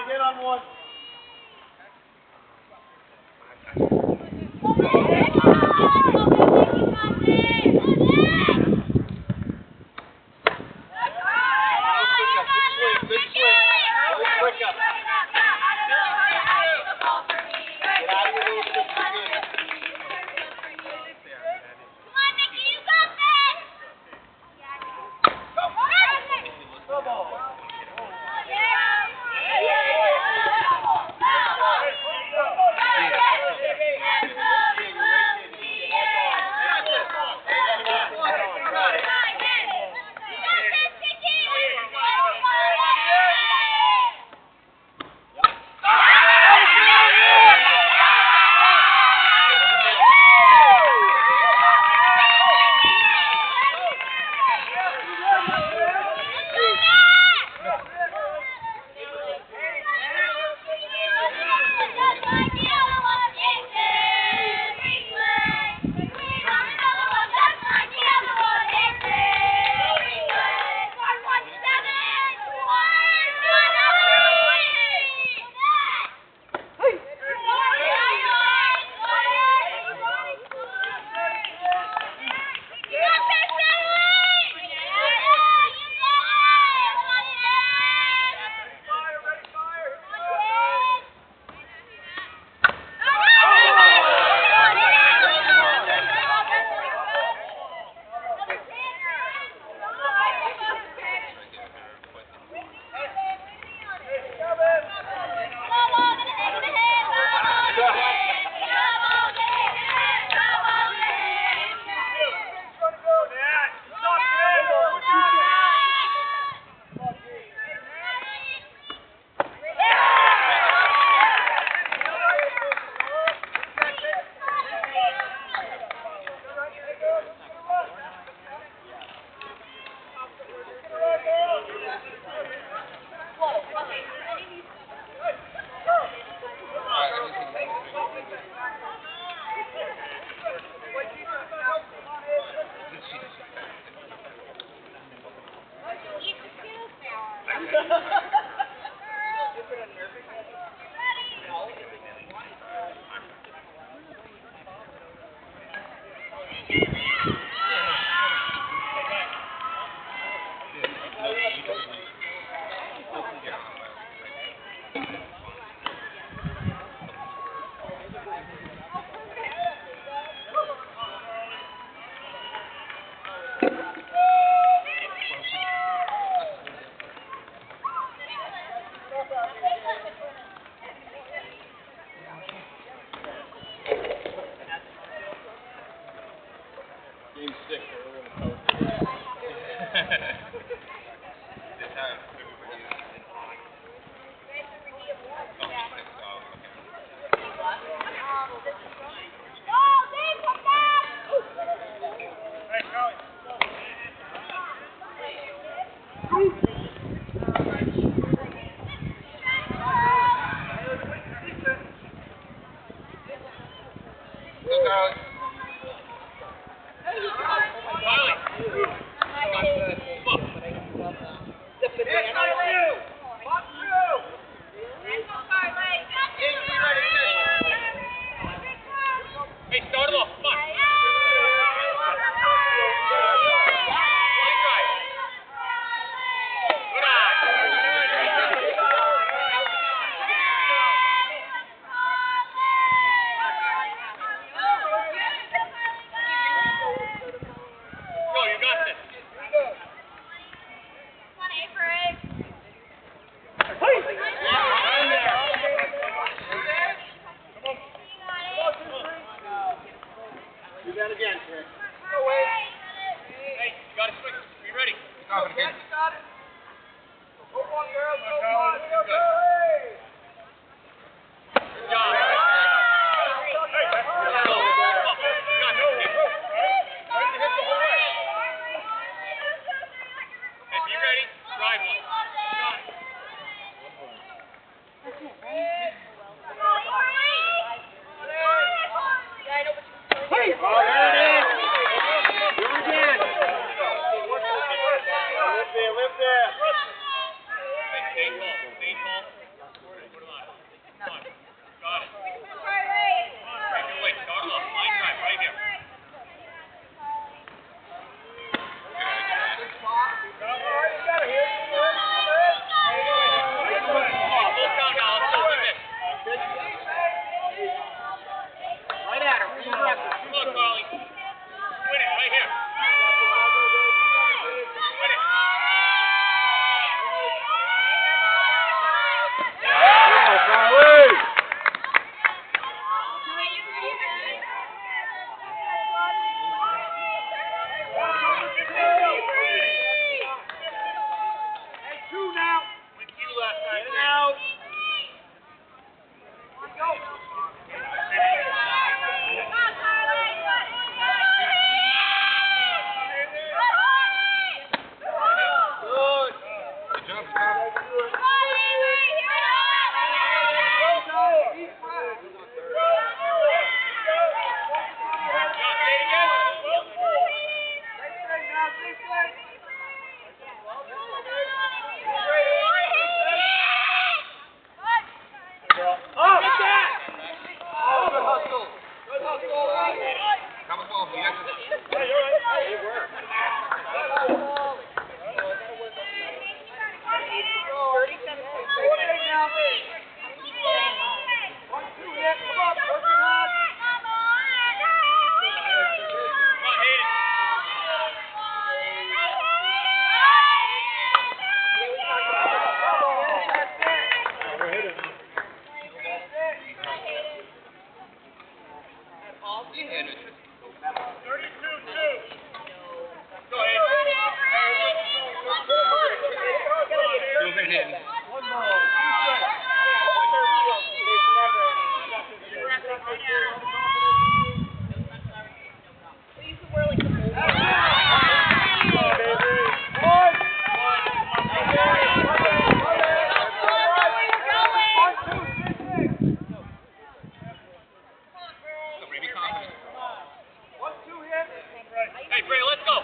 Get on one. Go, Carly. Hey, start it off. Come on. Do that again, Chris. Hey, you got to swing. Be ready. Stop it again. Go on, girls. Go on. Good job. Hey, be ready. Drive one. Got it. Oh, there it is. Do it again. Lift there. Stay tall. Stay tall. Put him on. Come on. Got it. Break your way. Start it off. Line drive right here. Full count now. Let's go with this. Right at her. Come on, Carly. Win it right here. Win it. Carly. Went to you last time. Get it out. Good. Good job, Scott. John, say it again. Oh, get that! Oh, good hustle. Good hustle. Come on, you got this. Yeah, you're right. It worked. Come on, Hayden. Go ahead. Go ahead, Hayden. Hey, Bray, let's go.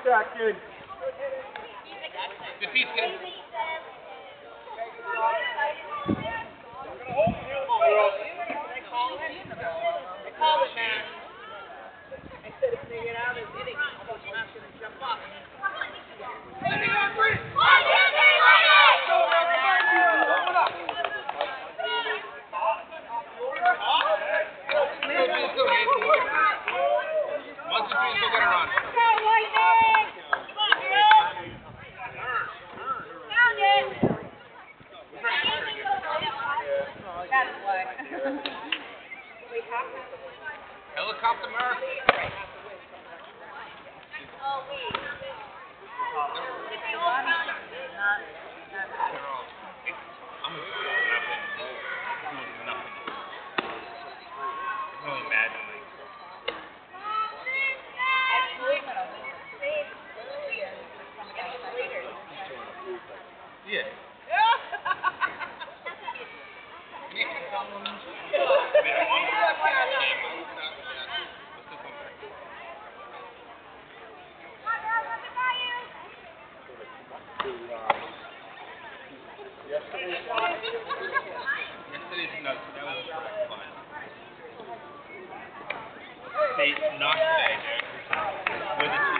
contact, kid. Good piece, kid. Once the piece, go get her on. Helicopter Murph. I'm doing nothing. I'm really mad at me. Yeah. Yesterday's nuts. That was fun. They not today, dude. With the